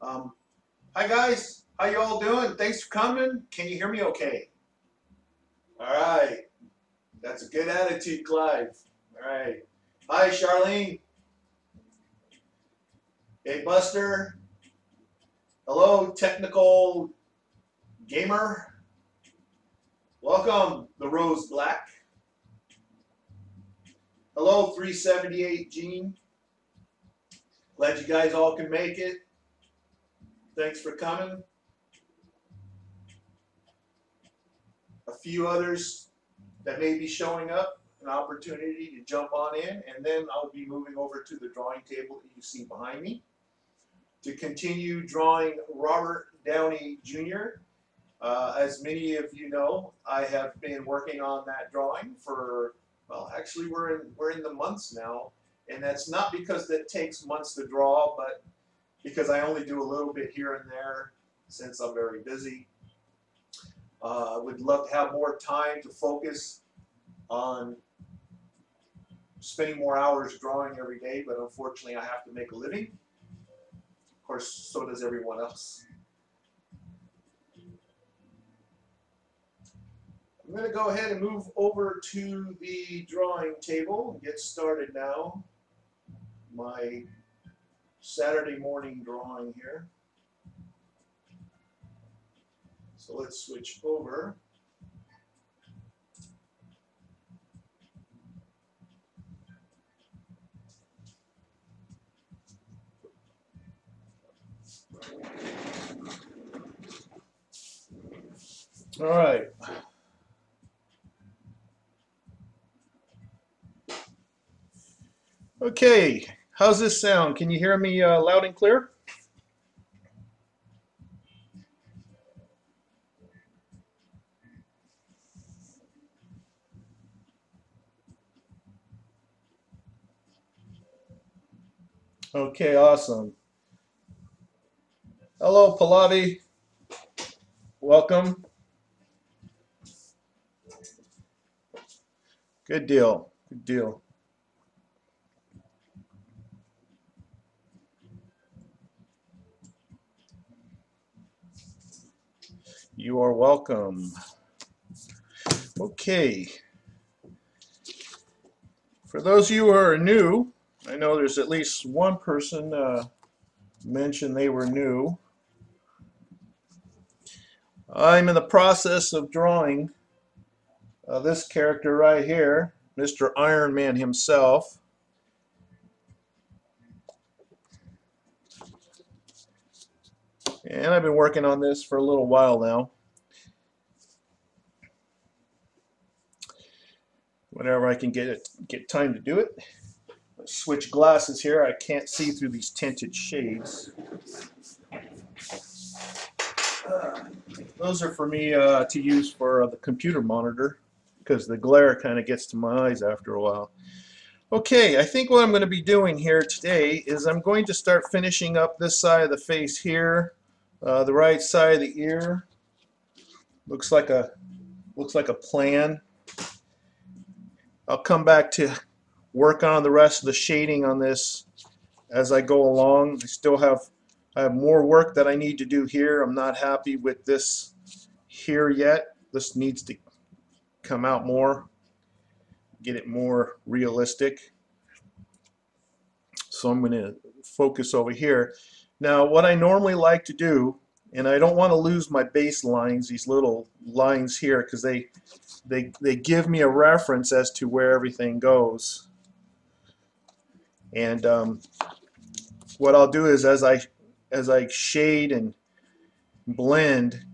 Um, Hi guys, how you all doing? Thanks for coming. Can you hear me okay? All right, that's a good attitude, Clive. All right. Hi Charlene. Hey Buster. Hello technical gamer. Welcome the Rose Black. Hello 378 Gene. Glad you guys all can make it. Thanks for coming. A few others that may be showing up, an opportunity to jump on in, and then I'll be moving over to the drawing table that you see behind me to continue drawing Robert Downey Jr. As many of you know, I have been working on that drawing for, well, actually we're in the months now, and that's not because that takes months to draw, but because I only do a little bit here and there since I'm very busy. I would love to have more time to focus on spending more hours drawing every day, but unfortunately I have to make a living. Of course, so does everyone else. I'm going to go ahead and move over to the drawing table and get started now. My Saturday morning drawing here. So let's switch over. All right. Okay, how's this sound? Can you hear me loud and clear? Okay, awesome. Hello, Pallavi. Welcome. Good deal. Good deal. You are welcome. Okay. For those of you who are new, I know there's at least one person mentioned they were new. I'm in the process of drawing this character right here, Mr. Iron Man himself. And I've been working on this for a little while now. Whenever I can get time to do it. Let's switch glasses here. I can't see through these tinted shades. Those are for me to use for the computer monitor because the glare kind of gets to my eyes after a while. Okay, I think what I'm going to be doing here today is I'm going to start finishing up this side of the face here, the right side of the ear. Looks like a plan. I'll come back to work on the rest of the shading on this as I go along. I have more work that I need to do here. I'm not happy with this here yet. This needs to come out more, get it more realistic. So I'm going to focus over here. Now what I normally like to do, and I don't want to lose my base lines, these little lines here, because they give me a reference as to where everything goes. And what I'll do is as I shade and blend,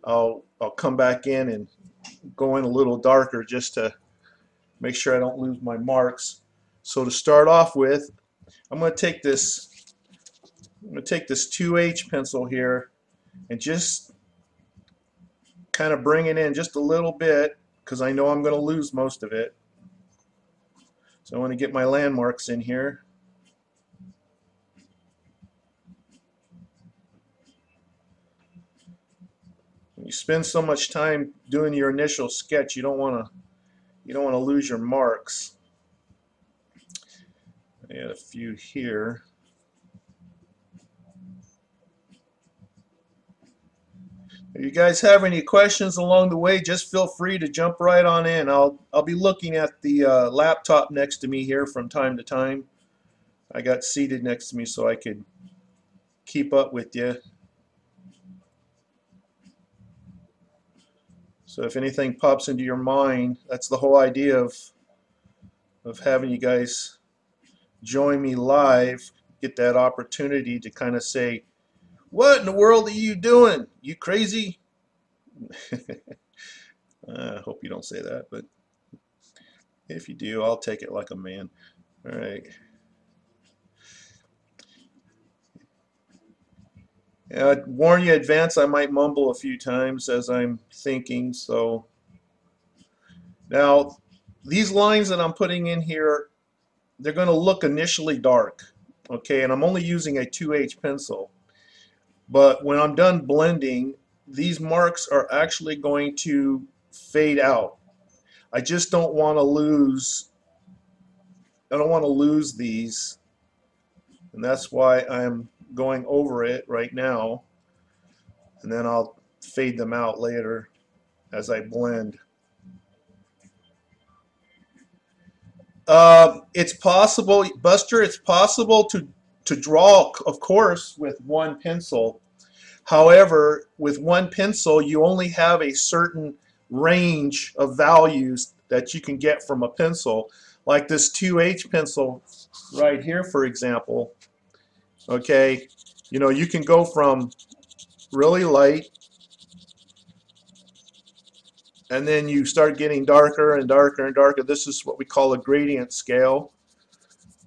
I'll come back in and go in a little darker just to make sure I don't lose my marks. So to start off with, I'm going to take this 2H pencil here and just kind of bring it in just a little bit because I know I'm going to lose most of it. So I want to get my landmarks in here. When you spend so much time doing your initial sketch, you don't want to lose your marks. I add a few here. If you guys have any questions along the way, just feel free to jump right on in. I'll be looking at the laptop next to me here from time to time. I got seated next to me so I could keep up with you. So if anything pops into your mind, that's the whole idea of having you guys join me live, get that opportunity to kind of say, what in the world are you doing? You crazy? I hope you don't say that, but if you do, I'll take it like a man. All right. I warn you in advance, I might mumble a few times as I'm thinking. So now these lines that I'm putting in here, they're going to look initially dark, okay, and I'm only using a 2H pencil, but when I'm done blending, these marks are actually going to fade out. I just don't want to lose these, and that's why I'm going over it right now, and then I'll fade them out later as I blend. It's possible, Buster, it's possible to draw, of course, with one pencil. However, with one pencil, you only have a certain range of values that you can get from a pencil. Like this 2H pencil right here, for example. Okay, you know, you can go from really light, and then you start getting darker and darker and darker. This is what we call a gradient scale.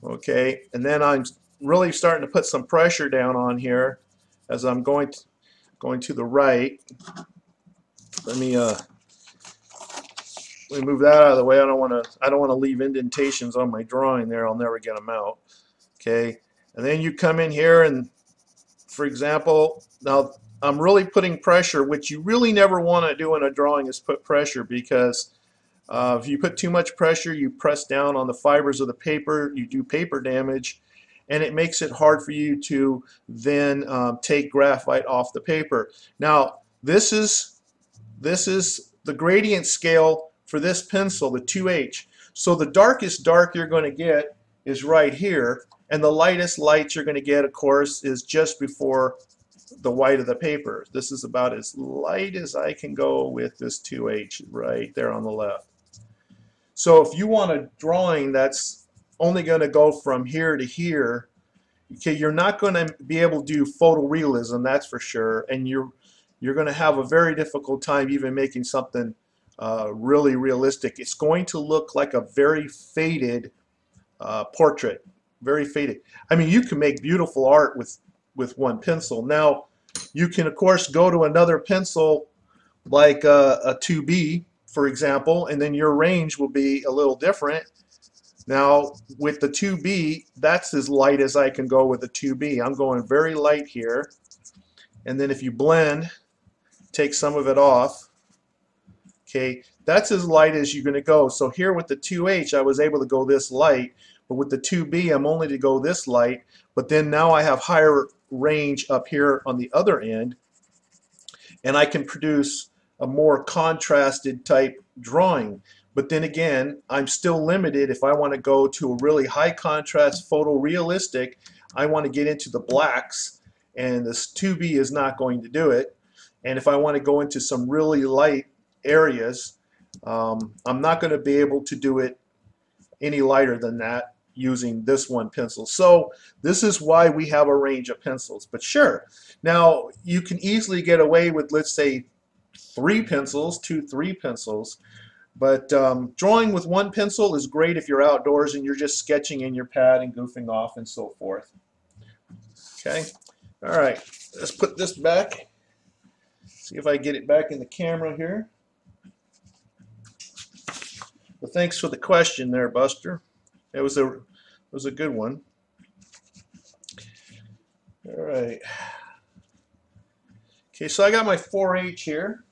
Okay, and then I'm really starting to put some pressure down on here as I'm going to the right. Let me move that out of the way. I don't want to leave indentations on my drawing there. I'll never get them out. Okay, and then you come in here, and for example, now I'm really putting pressure, which you really never want to do in a drawing is put pressure, because if you put too much pressure, you press down on the fibers of the paper, you do paper damage, and it makes it hard for you to then take graphite off the paper. Now, this is the gradient scale for this pencil, the 2H. So the darkest dark you're going to get is right here, and the lightest light you're going to get, of course, is just before the white of the paper. This is about as light as I can go with this 2H right there on the left. So if you want a drawing that's only going to go from here to here, okay, you're not going to be able to do photorealism, that's for sure, and you're going to have a very difficult time even making something really realistic. It's going to look like a very faded portrait, very faded. I mean, you can make beautiful art with one pencil. Now, you can, of course, go to another pencil like a 2B, for example, and then your range will be a little different. Now, with the 2B, that's as light as I can go with a 2B. I'm going very light here. And then if you blend, take some of it off. Okay, that's as light as you're going to go. So here with the 2H, I was able to go this light, but with the 2B, I'm only to go this light. But then now I have higher range up here on the other end, and I can produce a more contrasted type drawing. But then again, I'm still limited. If I want to go to a really high contrast photorealistic, I want to get into the blacks, and this 2B is not going to do it. And if I want to go into some really light areas, I'm not going to be able to do it any lighter than that using this one pencil. So this is why we have a range of pencils. But sure, now you can easily get away with, let's say, 3 pencils, 2-3 pencils. But drawing with one pencil is great if you're outdoors and you're just sketching in your pad and goofing off and so forth. Okay, all right, let's put this back. See if I get it back in the camera here. Well, thanks for the question there, Buster. It was a good one. All right. Okay, so I got my 4H here.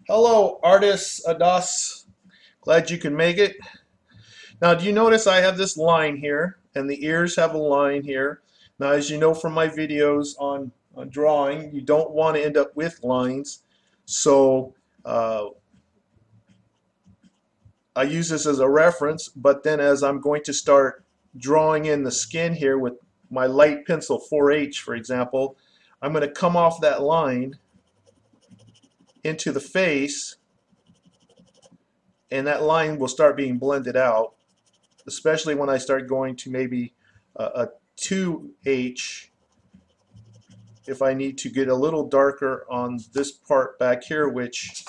Hello, artist Adas. Glad you can make it. Now, do you notice I have this line here, and the ears have a line here. Now, as you know from my videos on drawing. You don't want to end up with lines. So I use this as a reference, but then as I'm going to start drawing in the skin here with my light pencil 4H, for example, I'm going to come off that line into the face, and that line will start being blended out, especially when I start going to maybe a 2H if I need to get a little darker on this part back here, which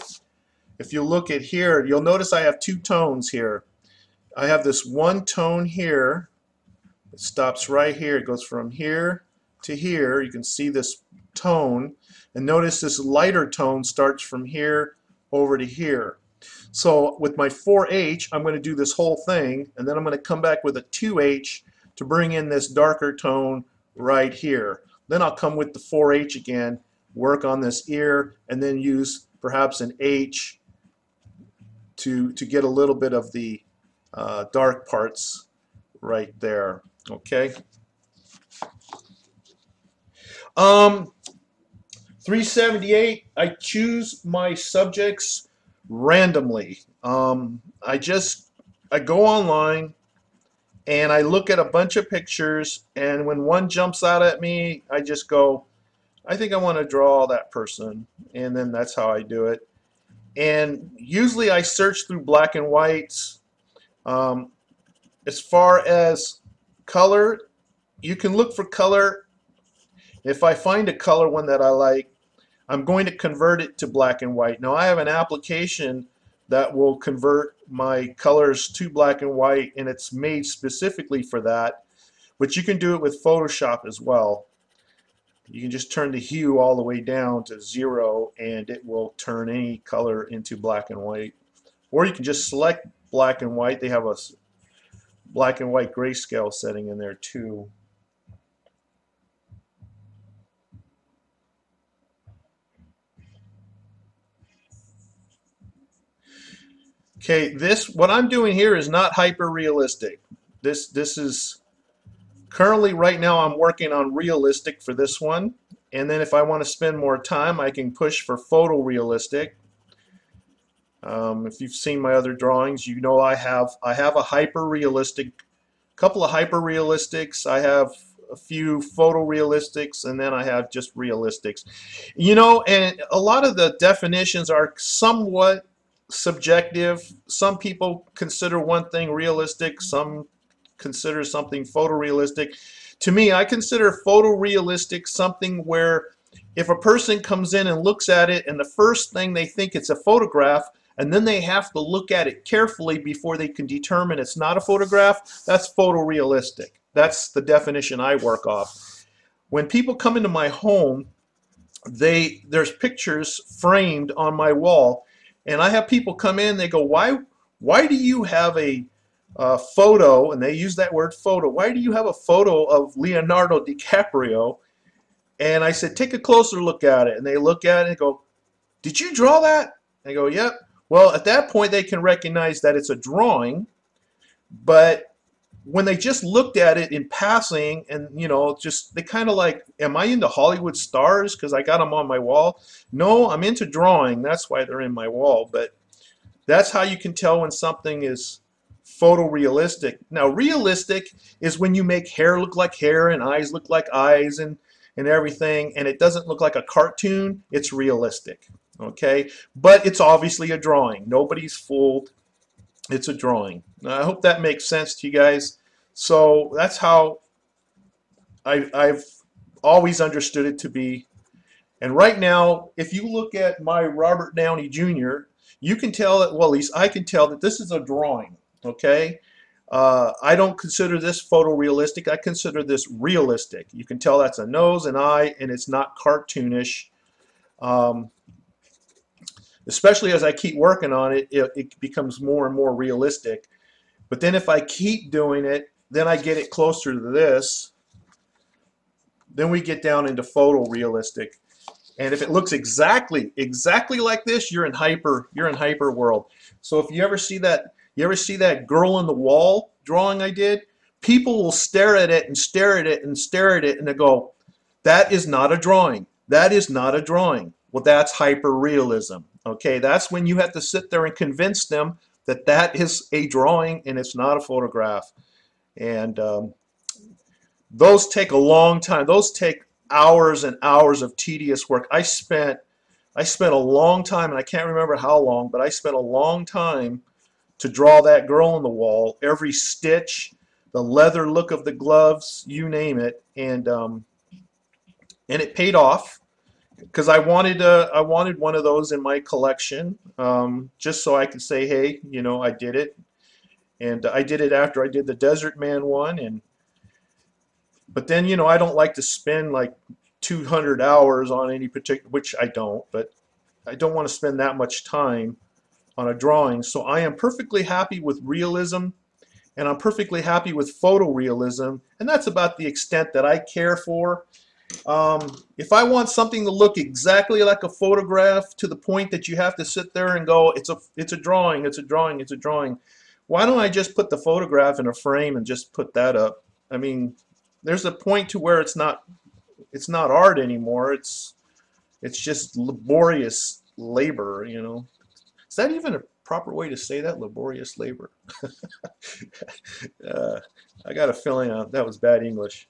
if you look at here, you'll notice I have two tones here. I have this one tone here. It stops right here. It goes from here to here. You can see this tone. And notice this lighter tone starts from here over to here. So with my 4H, I'm going to do this whole thing, and then I'm going to come back with a 2H to bring in this darker tone right here. Then I'll come with the 4H again, work on this ear, and then use perhaps an H to get a little bit of the dark parts right there. Okay. 378, I choose my subjects randomly. I go online and I look at a bunch of pictures, and when one jumps out at me, I just go, I think I want to draw that person, and then that's how I do it. And usually I search through black and whites. As far as color, you can look for color. If I find a color one that I like, I'm going to convert it to black and white. Now I have an application that will convert my colors to black and white, and it's made specifically for that. But you can do it with Photoshop as well. You can just turn the hue all the way down to 0, and it will turn any color into black and white. Or you can just select black and white. They have a black and white grayscale setting in there too. Okay, what I'm doing here is not hyper realistic. This is currently, right now, I'm working on realistic for this one, and then if I want to spend more time, I can push for photorealistic. If you've seen my other drawings, you know I have a hyper realistic, couple of hyper realistics. I have a few photorealistics, and then I have just realistics. You know, and a lot of the definitions are somewhat subjective. Some people consider one thing realistic, some consider something photorealistic. To me, I consider photorealistic something where if a person comes in and looks at it and the first thing they think it's a photograph, and then they have to look at it carefully before they can determine it's not a photograph, that's photorealistic. That's the definition I work off. When people come into my home, there's pictures framed on my wall, and I have people come in, they go, why do you have a photo, and they use that word photo, why do you have a photo of Leonardo DiCaprio? And I said, take a closer look at it. And they look at it and go, did you draw that? And I go, yep. Well, at that point they can recognize that it's a drawing, but when they just looked at it in passing, and you know, just they kind of like, am I into Hollywood stars because I got them on my wall? No, I'm into drawing. That's why they're in my wall. But that's how you can tell when something is photorealistic. Now, realistic is when you make hair look like hair and eyes look like eyes and everything, and it doesn't look like a cartoon. It's realistic. Okay, but it's obviously a drawing. Nobody's fooled. It's a drawing. Now, I hope that makes sense to you guys. So that's how I've always understood it to be. And right now, if you look at my Robert Downey Jr., you can tell that, well, at least I can tell that this is a drawing. Okay, I don't consider this photorealistic. I consider this realistic. You can tell that's a nose, an eye, and it's not cartoonish. Especially as I keep working on it, it becomes more and more realistic. But then if I keep doing it, then I get it closer to this. Then we get down into photorealistic. And if it looks exactly like this, you're in hyper world. So if you ever see that girl in the wall drawing I did, people will stare at it and stare at it and stare at it, and they go, That is not a drawing. That is not a drawing. Well, that's hyperrealism. Okay, that's when you have to sit there and convince them that that is a drawing and it's not a photograph. And those take a long time. Those take hours and hours of tedious work. I spent a long time, and I can't remember how long, but I spent a long time to draw that girl on the wall. Every stitch, the leather look of the gloves, you name it, and it paid off because I wanted one of those in my collection, just so I could say, hey, you know, I did it, and I did it after I did the Desert Man one, and but then, you know, I don't like to spend like 200 hours on any particular, which I don't, but I don't want to spend that much time on a drawing. So I am perfectly happy with realism, and I'm perfectly happy with photorealism, and that's about the extent that I care for. If I want something to look exactly like a photograph to the point that you have to sit there and go, it's a drawing, it's a drawing, it's a drawing, why don't I just put the photograph in a frame and just put that up? I mean, there's a point to where it's not art anymore. It's just laborious labor, you know. Is that even a proper way to say that? Laborious labor. uh, I got a feeling that was bad English.